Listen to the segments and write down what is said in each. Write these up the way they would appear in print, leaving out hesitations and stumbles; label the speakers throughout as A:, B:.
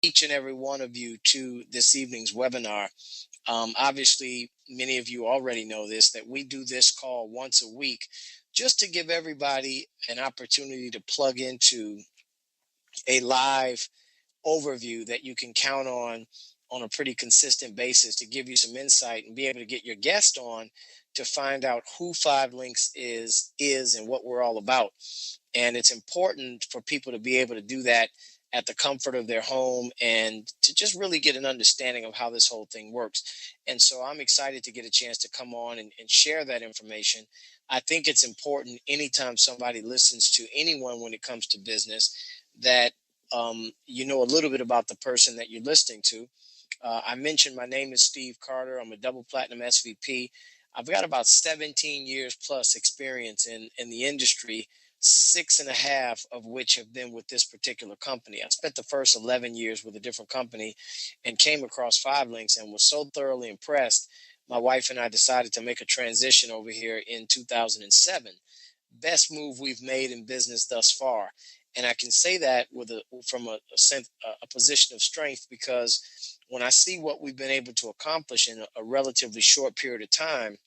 A: each and every one of you to this evening's webinar. Obviously, many of you already know this, that we do this call once a week just to give everybody an opportunity to plug into a live overview that you can count on a pretty consistent basis to give you some insight and be able to get your guest on to find out who Five Links is and what we're all about. And it's important for people to be able to do that at the comfort of their home and to just really get an understanding of how this whole thing works. And so I'm excited to get a chance to come on and share that information. I think it's important anytime somebody listens to anyone when it comes to business that you know a little bit about the person that you're listening to. I mentioned my name is Steve Carter. I'm a double platinum SVP. I've got about 17 years plus experience in the industry, 6.5 of which have been with this particular company. I spent the first 11 years with a different company and came across Five Links and was so thoroughly impressed. My wife and I decided to make a transition over here in 2007. Best move we've made in business thus far. And I can say that from a position of strength, because when I see what we've been able to accomplish in a relatively short period of time,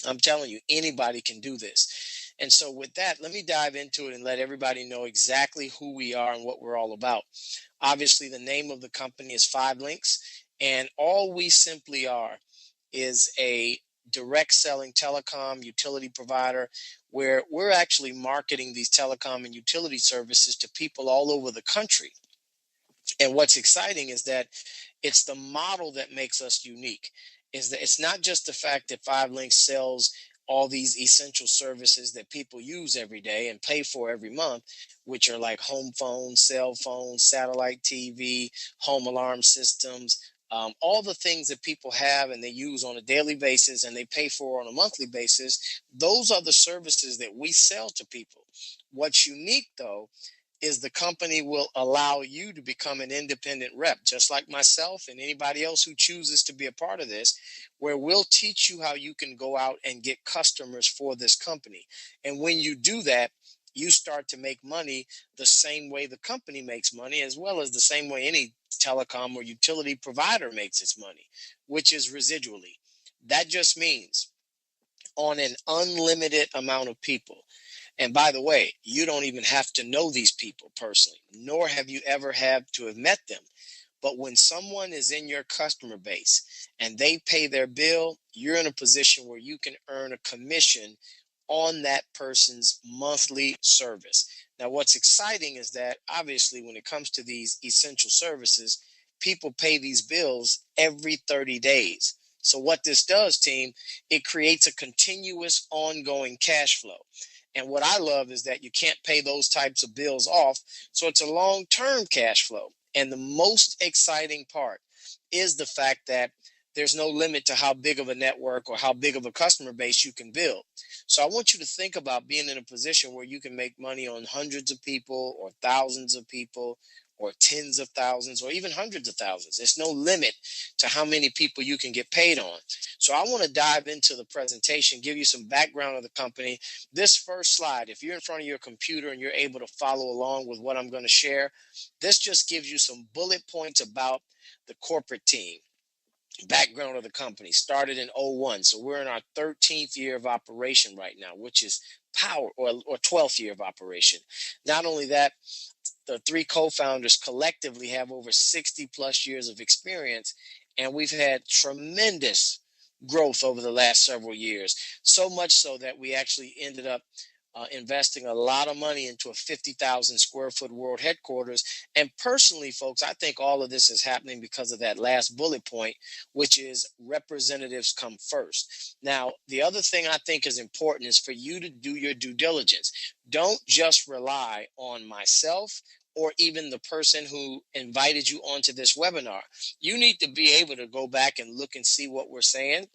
A: I'm telling you, anybody can do this. And so with that, let me dive into it and let everybody know exactly who we are and what we're all about. Obviously, the name of the company is Five Links, and all we simply are is a direct selling telecom utility provider where we're actually marketing these telecom and utility services to people all over the country. And what's exciting is that it's the model that makes us unique. Is that it's not just the fact that Five Links sells all these essential services that people use every day and pay for every month, which are like home phones, cell phones, satellite TV, home alarm systems, all the things that people have and they use on a daily basis and they pay for on a monthly basis. Those are the services that we sell to people. What's unique, though, is the company will allow you to become an independent rep, just like myself and anybody else who chooses to be a part of this, where we'll teach you how you can go out and get customers for this company. And when you do that, you start to make money the same way the company makes money, as well as the same way any telecom or utility provider makes its money, which is residually. That just means on an unlimited amount of people. And by the way, you don't even have to know these people personally, nor have you ever had to have met them. But when someone is in your customer base and they pay their bill, you're in a position where you can earn a commission on that person's monthly service. Now, what's exciting is that obviously when it comes to these essential services, people pay these bills every 30 days. So what this does, team, it creates a continuous ongoing cash flow. And what I love is that you can't pay those types of bills off. So it's a long-term cash flow. And the most exciting part is the fact that there's no limit to how big of a network or how big of a customer base you can build. So I want you to think about being in a position where you can make money on hundreds of people or thousands of people or tens of thousands or even hundreds of thousands. There's no limit to how many people you can get paid on. So I want to dive into the presentation, give you some background of the company. This first slide, if you're in front of your computer and you're able to follow along with what I'm going to share, this just gives you some bullet points about the corporate team. Background of the company started in '01, so we're in our 13th year of operation right now, which is power, or 12th year of operation. Not only that, the three co-founders collectively have over 60 plus years of experience, and we've had tremendous growth over the last several years, so much so that we actually ended up investing a lot of money into a 50,000 square foot world headquarters. And personally, folks, I think all of this is happening because of that last bullet point, which is representatives come first. Now, the other thing I think is important is for you to do your due diligence. Don't just rely on myself or even the person who invited you onto this webinar. You need to be able to go back and look and see what we're saying,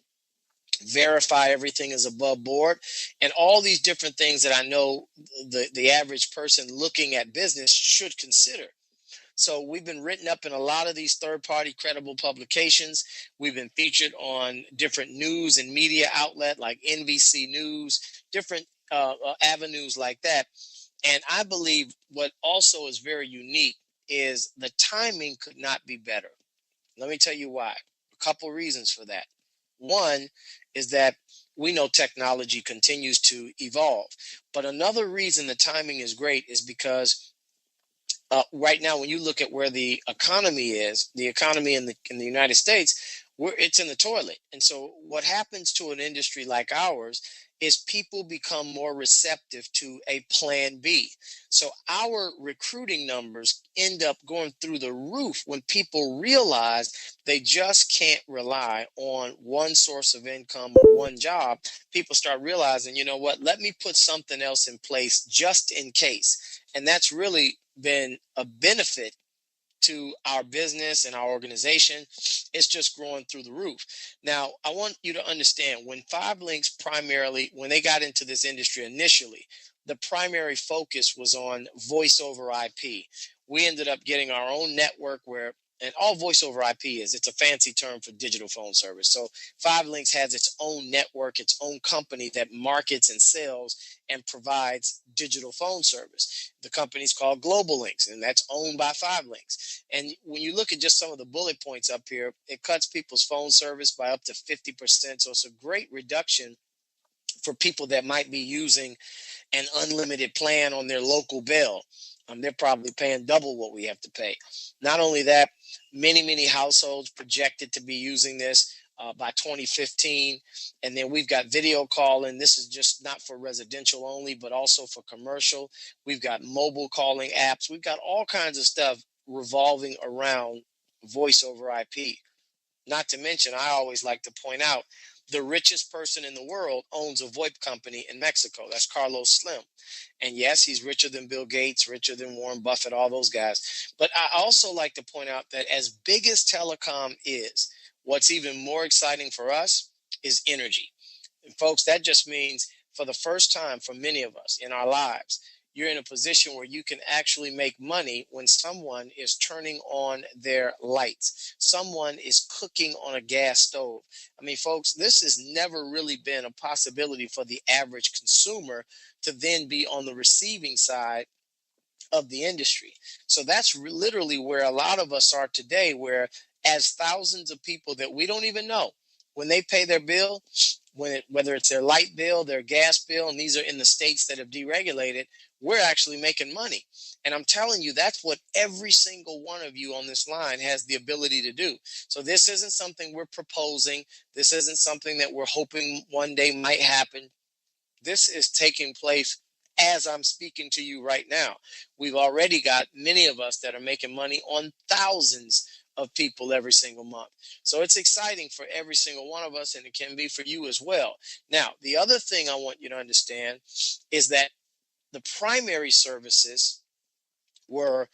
A: verify everything is above board, and all these different things that I know the average person looking at business should consider. So we've been written up in a lot of these third-party credible publications. We've been featured on different news and media outlet like NBC News, different avenues like that. And I believe what also is very unique is the timing could not be better. Let me tell you why. A couple reasons for that. One is that we know technology continues to evolve. But another reason the timing is great is because right now, when you look at where the economy is, the economy in the United States, it's in the toilet. And so, what happens to an industry like ours is people become more receptive to a plan B. So, our recruiting numbers end up going through the roof when people realize they just can't rely on one source of income or one job. People start realizing, you know what, let me put something else in place just in case. And that's really been a benefit to our business and our organization. It's just growing through the roof. Now, I want you to understand when Five Links primarily, when they got into this industry initially, the primary focus was on voice over IP. We ended up getting our own network where, and all voice over IP is, it's a fancy term for digital phone service. So Five Links has its own network, its own company that markets and sells and provides digital phone service. The company's called Global Links, and that's owned by Five Links. And when you look at just some of the bullet points up here, it cuts people's phone service by up to 50%. So it's a great reduction for people that might be using an unlimited plan on their local bill. They're probably paying double what we have to pay. Not only that, many households projected to be using this by 2015. And then we've got video calling. This is just not for residential only, but also for commercial. We've got mobile calling apps. We've got all kinds of stuff revolving around voice over IP. Not to mention, I always like to point out, the richest person in the world owns a VoIP company in Mexico. That's Carlos Slim. And yes, he's richer than Bill Gates, richer than Warren Buffett, all those guys. But I also like to point out that as big as telecom is, what's even more exciting for us is energy. And folks, that just means for the first time for many of us in our lives, you're in a position where you can actually make money when someone is turning on their lights. Someone is cooking on a gas stove. I mean, folks, this has never really been a possibility for the average consumer to then be on the receiving side of the industry. So that's literally where a lot of us are today, where as thousands of people that we don't even know, when they pay their bill, whether it's their light bill, their gas bill, and these are in the states that have deregulated, we're actually making money. And I'm telling you, that's what every single one of you on this line has the ability to do. So this isn't something we're proposing. This isn't something that we're hoping one day might happen. This is taking place as I'm speaking to you right now. We've already got many of us that are making money on thousands of people every single month. So it's exciting for every single one of us, and it can be for you as well. Now, the other thing I want you to understand is that the primary services were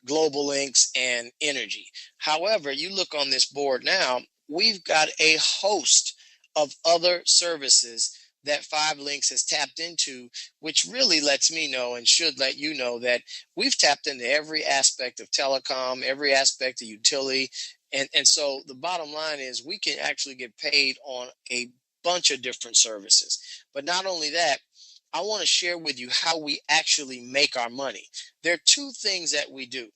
A: Global Links and energy. However, you look on this board now, we've got a host of other services that Five Links has tapped into, which really lets me know and should let you know that we've tapped into every aspect of telecom, every aspect of utility. And so the bottom line is we can actually get paid on a bunch of different services. But not only that, I want to share with you how we actually make our money. There are two things that we do.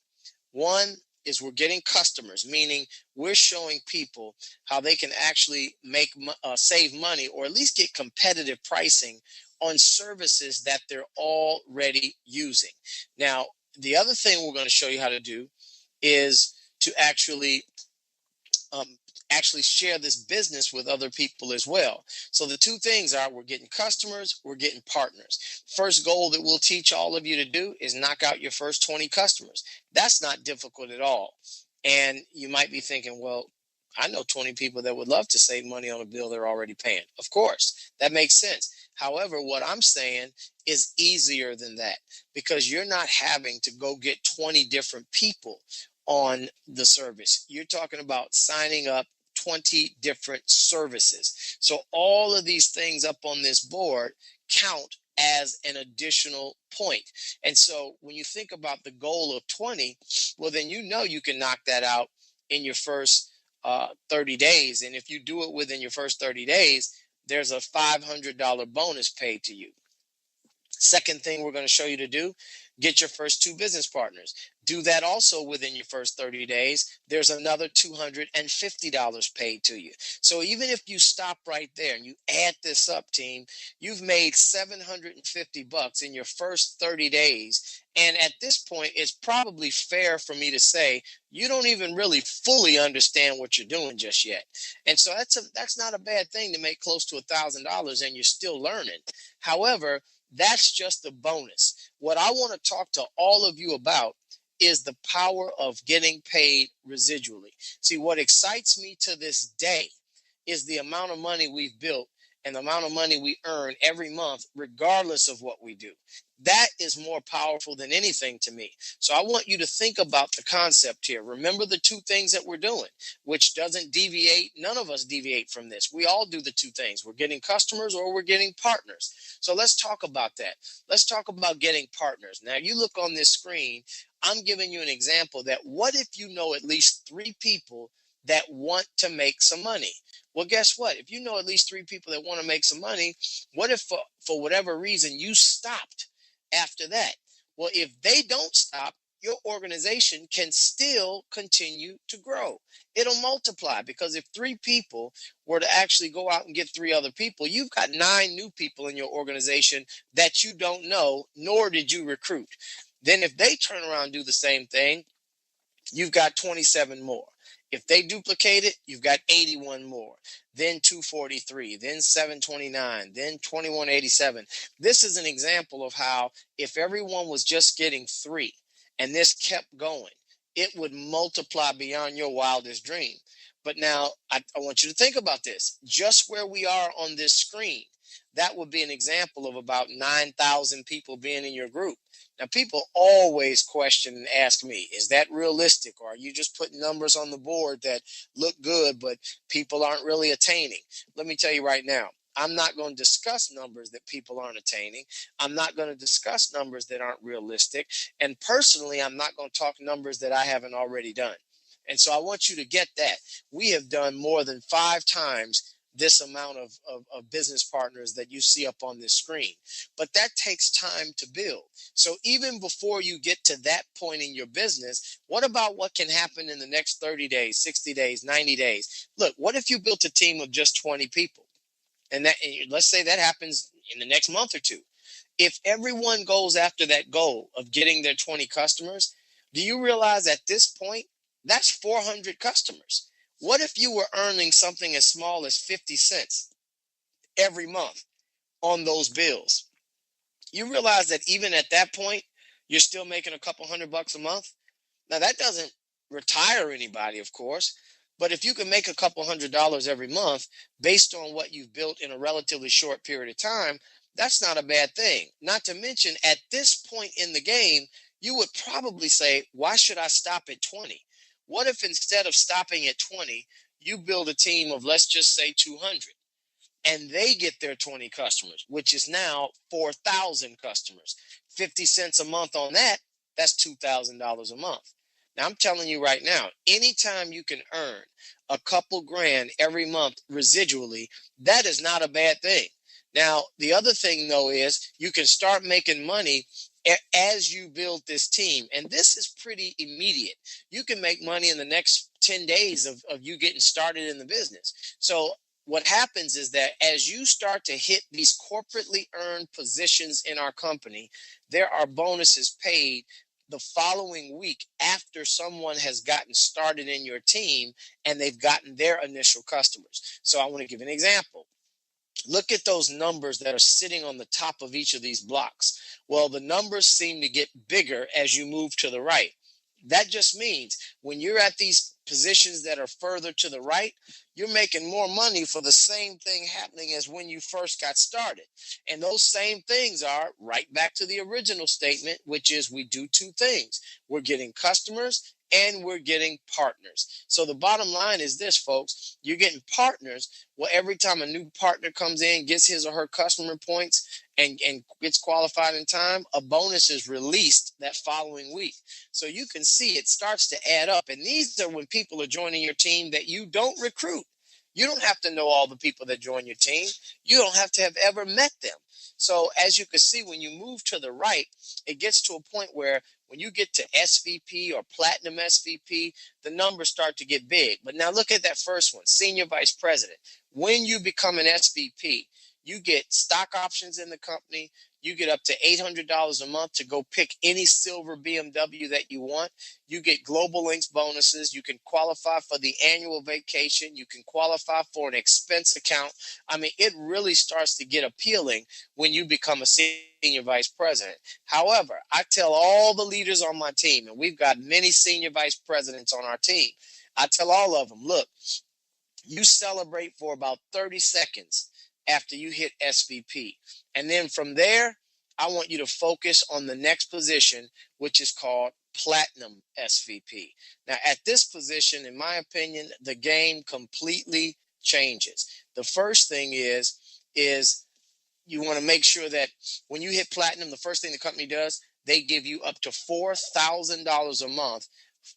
A: One is we're getting customers, meaning we're showing people how they can actually save money or at least get competitive pricing on services that they're already using. Now, the other thing we're going to show you how to do is to actually share this business with other people as well. So the two things are we're getting customers, we're getting partners. First goal that we'll teach all of you to do is knock out your first 20 customers. That's not difficult at all. And you might be thinking, well, I know 20 people that would love to save money on a bill they're already paying. Of course, that makes sense. However, what I'm saying is easier than that because you're not having to go get 20 different people on the service. You're talking about signing up 20 different services. So all of these things up on this board count as an additional point. And so when you think about the goal of 20, well, then you know you can knock that out in your first 30 days. And if you do it within your first 30 days, there's a $500 bonus paid to you. Second thing we're going to show you to do Get your first 2 business partners. Do that also within your first 30 days. There's another $250 paid to you. So even if you stop right there and you add this up, team, you've made $750 in your first 30 days. And at this point, it's probably fair for me to say you don't even really fully understand what you're doing just yet. And so that's not a bad thing to make close to $1,000 and you're still learning. However, that's just the bonus. What I want to talk to all of you about is the power of getting paid residually. See, what excites me to this day is the amount of money we've built and the amount of money we earn every month, regardless of what we do. That is more powerful than anything to me. So I want you to think about the concept here. Remember the 2 things that we're doing, which doesn't deviate. None of us deviate from this. We all do the 2 things. We're getting customers or we're getting partners. So let's talk about that. Let's talk about getting partners. Now, you look on this screen, I'm giving you an example that what if you know at least 3 people that want to make some money? Well, guess what? If you know at least 3 people that want to make some money, what if for whatever reason you stopped after that? Well, if they don't stop, your organization can still continue to grow. It'll multiply because if 3 people were to actually go out and get 3 other people, you've got 9 new people in your organization that you don't know, nor did you recruit. Then if they turn around and do the same thing, you've got 27 more. If they duplicate it, you've got 81 more, then 243, then 729, then 2187. This is an example of how if everyone was just getting 3 and this kept going, it would multiply beyond your wildest dream. But now I want you to think about this. Just where we are on this screen, that would be an example of about 9,000 people being in your group. Now, people always question and ask me, is that realistic? Or are you just putting numbers on the board that look good, but people aren't really attaining? Let me tell you right now, I'm not going to discuss numbers that people aren't attaining. I'm not going to discuss numbers that aren't realistic. And personally, I'm not going to talk numbers that I haven't already done. And so I want you to get that. We have done more than 5 times this amount of business partners that you see up on this screen. But that takes time to build. So even before you get to that point in your business, what about what can happen in the next 30 days, 60 days, 90 days? Look, what if you built a team of just 20 people? And let's say that happens in the next month or two. If everyone goes after that goal of getting their 20 customers, do you realize at this point, that's 400 customers? What if you were earning something as small as 50 cents every month on those bills? You realize that even at that point, you're still making a couple $100 a month. Now, that doesn't retire anybody, of course, but if you can make a couple $100 every month based on what you've built in a relatively short period of time, that's not a bad thing. Not to mention, at this point in the game, you would probably say, why should I stop at 20? What if instead of stopping at 20, you build a team of, let's just say, 200? And they get their 20 customers, which is now 4,000 customers. 50 cents a month on that, that's $2,000 a month. Now, I'm telling you right now, anytime you can earn a couple grand every month residually, that is not a bad thing. Now, the other thing, though, is you can start making money as you build this team. And this is pretty immediate. You can make money in the next 10 days of you getting started in the business. So what happens is that as you start to hit these corporately earned positions in our company, there are bonuses paid the following week after someone has gotten started in your team and they've gotten their initial customers. So I want to give an example. Look at those numbers that are sitting on the top of each of these blocks. Well, the numbers seem to get bigger as you move to the right. That just means when you're at these positions that are further to the right, you're making more money for the same thing happening as when you first got started. And those same things are right back to the original statement, which is we do 2 things. We're getting customers and we're getting partners. So the bottom line is this, folks, you're getting partners. Well, every time a new partner comes in, gets his or her customer points and gets qualified in time, a bonus is released that following week. So you can see it starts to add up. And these are when people are joining your team that you don't recruit. You don't have to know all the people that join your team. You don't have to have ever met them. So as you can see, when you move to the right, it gets to a point where when you get to SVP or platinum SVP, the numbers start to get big. But now look at that first one, senior vice president. When you become an SVP, you get stock options in the company. You get up to $800 a month to go pick any silver BMW that you want. You get Global Links bonuses. You can qualify for the annual vacation. You can qualify for an expense account. I mean, it really starts to get appealing when you become a senior vice president. However, I tell all the leaders on my team, and we've got many senior vice presidents on our team, I tell all of them, look, you celebrate for about 30 seconds after you hit SVP. And then from there, I want you to focus on the next position, which is called Platinum SVP. Now, at this position, in my opinion, the game completely changes. The first thing is you want to make sure that when you hit platinum, the first thing the company does, they give you up to $4,000 a month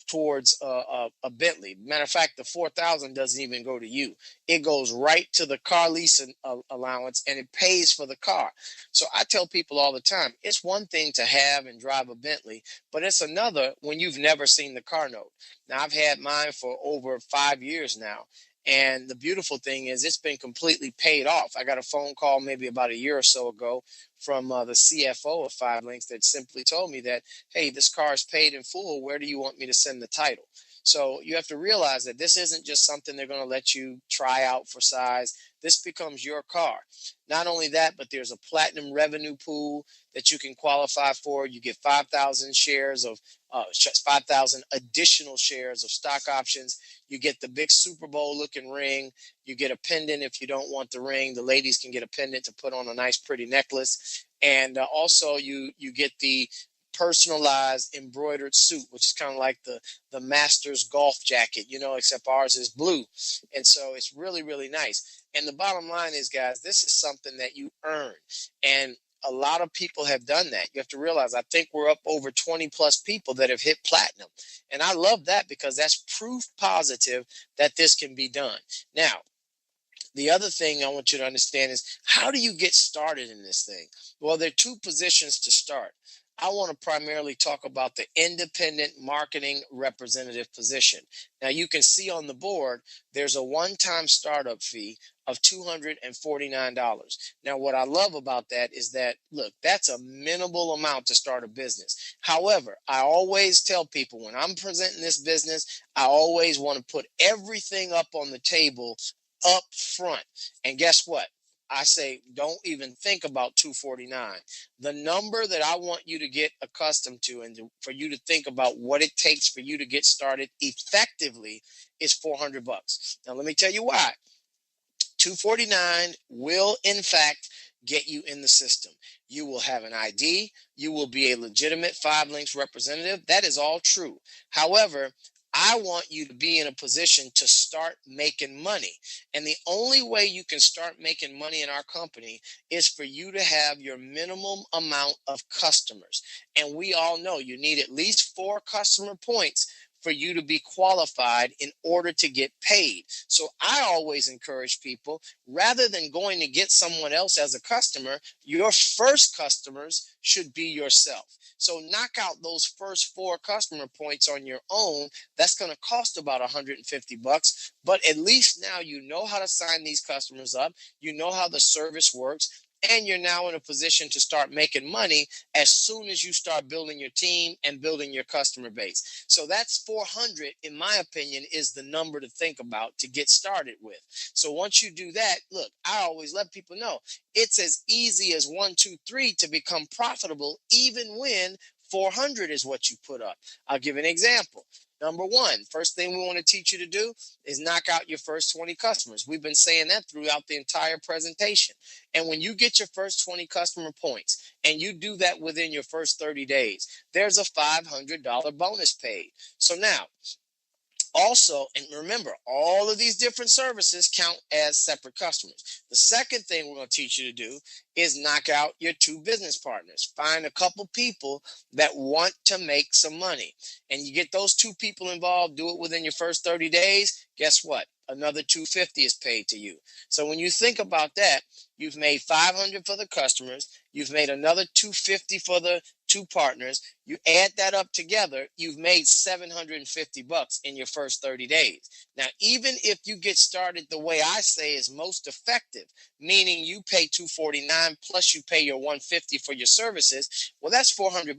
A: towards a Bentley. Matter of fact, the 4,000 doesn't even go to you. It goes right to the car lease allowance, and it pays for the car. So I tell people all the time, it's one thing to have and drive a Bentley, but it's another when you've never seen the car note. Now, I've had mine for over 5 years now. And the beautiful thing is it's been completely paid off. I got a phone call maybe about a year or so ago from the CFO of Five Links that simply told me that, hey, this car is paid in full. Where do you want me to send the title? So you have to realize that this isn't just something they're going to let you try out for size. This becomes your car. Not only that, but there's a platinum revenue pool that you can qualify for. You get 5,000 shares of 5,000 additional shares of stock options. You get the big Super Bowl looking ring. You get a pendant if you don't want the ring. The ladies can get a pendant to put on a nice, pretty necklace. And also you get the personalized embroidered suit, which is kind of like the Masters golf jacket, except ours is blue. And so it's really, really nice. And the bottom line is, guys, this is something that you earn. And a lot of people have done that. You have to realize, I think we're up over 20 plus people that have hit platinum. And I love that because that's proof positive that this can be done. Now, the other thing I want you to understand is, how do you get started in this thing? Well, there are two positions to start. I want to primarily talk about the independent marketing representative position. Now, you can see on the board, there's a one-time startup fee of $249. Now, what I love about that is that, look, that's a minimal amount to start a business. However, I always tell people when I'm presenting this business, I always want to put everything up on the table up front. And guess what? I say, don't even think about 249. The number that I want you to get accustomed to and for you to think about what it takes for you to get started effectively is $400. Now, let me tell you why. 249 will, in fact, get you in the system. You will have an ID. You will be a legitimate Five Links representative. That is all true. However, I want you to be in a position to start making money. And the only way you can start making money in our company is for you to have your minimum amount of customers. And we all know you need at least 4 customer points for you to be qualified in order to get paid. So I always encourage people, rather than going to get someone else as a customer, your first customers should be yourself. So knock out those first 4 customer points on your own. That's going to cost about $150, but at least now you know how to sign these customers up. You know how the service works. And you're now in a position to start making money as soon as you start building your team and building your customer base. So that's 400, in my opinion, is the number to think about to get started with. So once you do that, look, I always let people know it's as easy as 1, 2, 3 to become profitable, even when 400 is what you put up. I'll give an example. Number one, first thing we want to teach you to do is knock out your first 20 customers. We've been saying that throughout the entire presentation. And when you get your first 20 customer points and you do that within your first 30 days, there's a $500 bonus paid. So now, Also, and remember, all of these different services count as separate customers. The second thing we're going to teach you to do is knock out your two business partners. Find a couple people that want to make some money. And you get those two people involved, do it within your first 30 days. Guess what? Another 250 is paid to you. So when you think about that, you've made 500 for the customers, you've made another 250 for the two partners. You add that up together, you've made $750 in your first 30 days. Now, even if you get started the way I say is most effective, meaning you pay 249 plus you pay your 150 for your services, well, that's $400.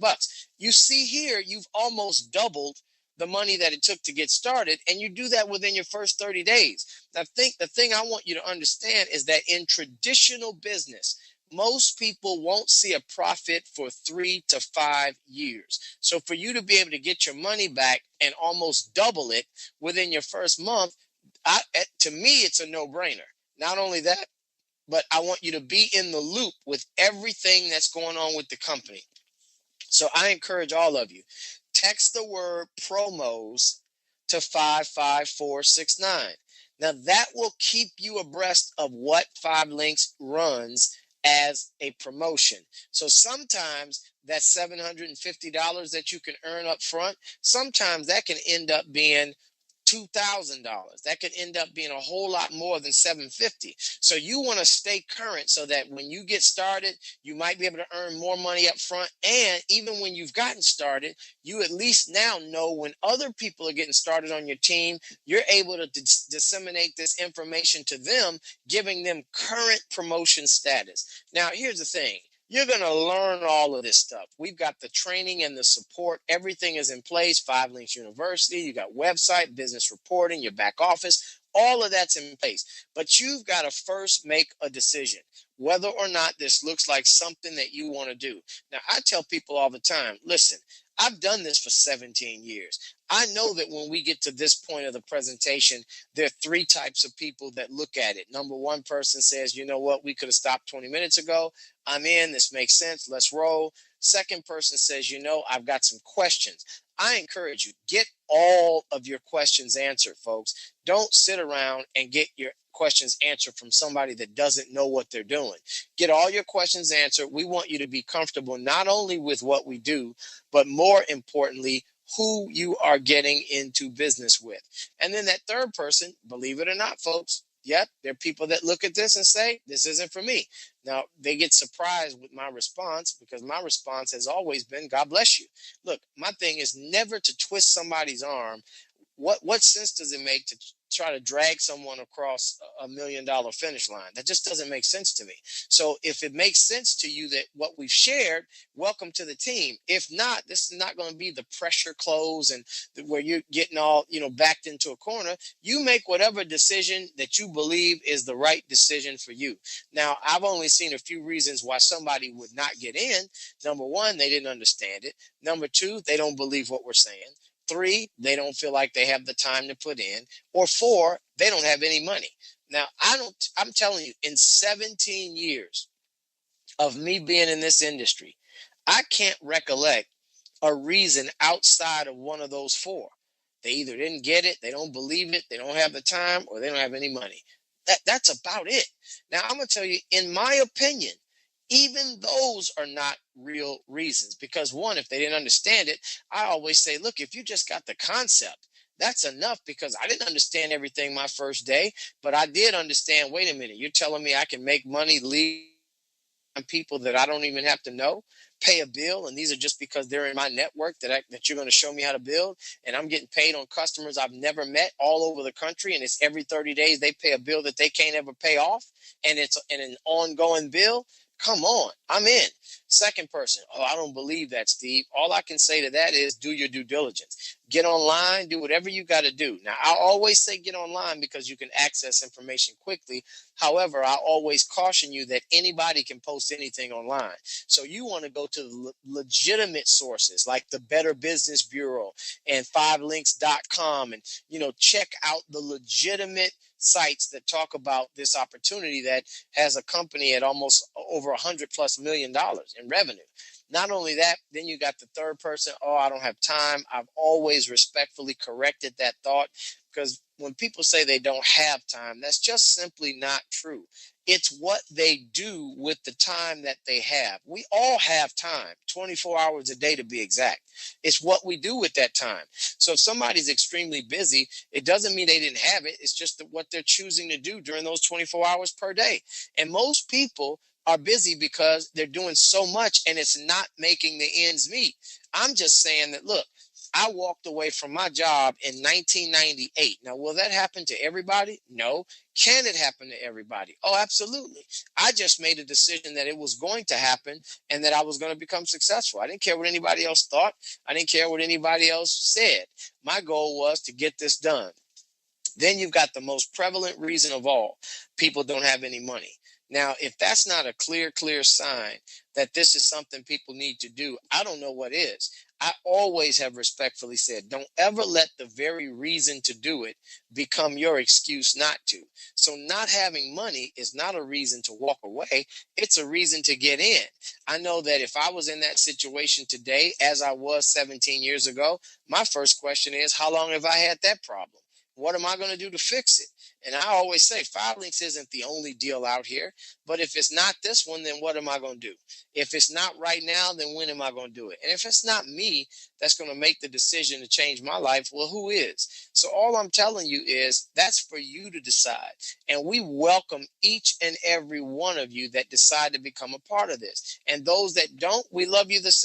A: You see here, you've almost doubled the money that it took to get started, and you do that within your first 30 days. Now, the thing I want you to understand is that in traditional business, most people won't see a profit for 3 to 5 years. So for you to be able to get your money back and almost double it within your first month, to me, it's a no-brainer. Not only that, but I want you to be in the loop with everything that's going on with the company. So I encourage all of you, text the word promos to 55469. Now that will keep you abreast of what 5LINX runs as a promotion. So sometimes that $750 that you can earn up front, sometimes that can end up being $2,000. That could end up being a whole lot more than $750. So you want to stay current so that when you get started, you might be able to earn more money up front. And even when you've gotten started, you at least now know when other people are getting started on your team, you're able to disseminate this information to them, giving them current promotion status. Now, here's the thing. You're going to learn all of this stuff. We've got the training and the support. Everything is in place. 5LINX University. You got website, business reporting, your back office. All of that's in place. But you've got to first make a decision whether or not this looks like something that you want to do. Now, I tell people all the time, listen, I've done this for 17 years. I know that when we get to this point of the presentation, there are three types of people that look at it. Number one person says, you know what, we could have stopped 20 minutes ago. I'm in, this makes sense, let's roll. Second person says, you know, I've got some questions. I encourage you, get all of your questions answered, folks. Don't sit around and get your questions answered from somebody that doesn't know what they're doing. Get all your questions answered. We want you to be comfortable not only with what we do, but more importantly, who you are getting into business with. And then that third person, believe it or not, folks, yep, there are people that look at this and say, this isn't for me. Now, they get surprised with my response because my response has always been, God bless you. Look, my thing is never to twist somebody's arm. What sense does it make to try to drag someone across $1 million finish line? That just doesn't make sense to me. So if it makes sense to you that what we've shared, welcome to the team. If not, this is not going to be the pressure close and where you're getting all, backed into a corner. You make whatever decision that you believe is the right decision for you. Now, I've only seen a few reasons why somebody would not get in. Number one, they didn't understand it. Number two, they don't believe what we're saying. 3, they don't feel like they have the time to put in. Or 4, they don't have any money. Now, I'm telling you, in 17 years of me being in this industry, I can't recollect a reason outside of one of those 4. They either didn't get it, they don't believe it, they don't have the time, or they don't have any money. That's about it. Now, I'm going to tell you, in my opinion, even those are not real reasons because one, if they didn't understand it, I always say, look, if you just got the concept, that's enough because I didn't understand everything my first day, but I did understand, wait a minute, you're telling me I can make money, leave people that I don't even have to know, pay a bill, and these are just because they're in my network that you're going to show me how to build, and I'm getting paid on customers I've never met all over the country, and it's every 30 days they pay a bill that they can't ever pay off, and it's an ongoing bill. Come on, I'm in. Second person, oh, I don't believe that, Steve. All I can say to that is do your due diligence. Get online, do whatever you got to do. Now, I always say get online because you can access information quickly. However, I always caution you that anybody can post anything online. So you want to go to legitimate sources like the Better Business Bureau and 5links.com and, check out the legitimate sites that talk about this opportunity that has a company at almost over $100+ million in revenue. Not only that, then you got the third person, oh, I don't have time. I've always respectfully corrected that thought, because when people say they don't have time, that's just simply not true. It's what they do with the time that they have. We all have time, 24 hours a day to be exact. It's what we do with that time. So if somebody's extremely busy, it doesn't mean they didn't have it. It's just what they're choosing to do during those 24 hours per day. And most people are busy because they're doing so much and it's not making the ends meet. I'm just saying that, look, I walked away from my job in 1998. Now, will that happen to everybody? No. Can it happen to everybody? Oh, absolutely. I just made a decision that it was going to happen and that I was going to become successful. I didn't care what anybody else thought. I didn't care what anybody else said. My goal was to get this done. Then you've got the most prevalent reason of all: people don't have any money. Now, if that's not a clear sign that this is something people need to do, I don't know what is. I always have respectfully said, don't ever let the very reason to do it become your excuse not to. So, not having money is not a reason to walk away, it's a reason to get in. I know that if I was in that situation today, as I was 17 years ago, my first question is, how long have I had that problem? What am I going to do to fix it? And I always say, Firelinks isn't the only deal out here. But if it's not this one, then what am I going to do? If it's not right now, then when am I going to do it? And if it's not me that's going to make the decision to change my life, well, who is? So all I'm telling you is that's for you to decide. And we welcome each and every one of you that decide to become a part of this. And those that don't, we love you the same.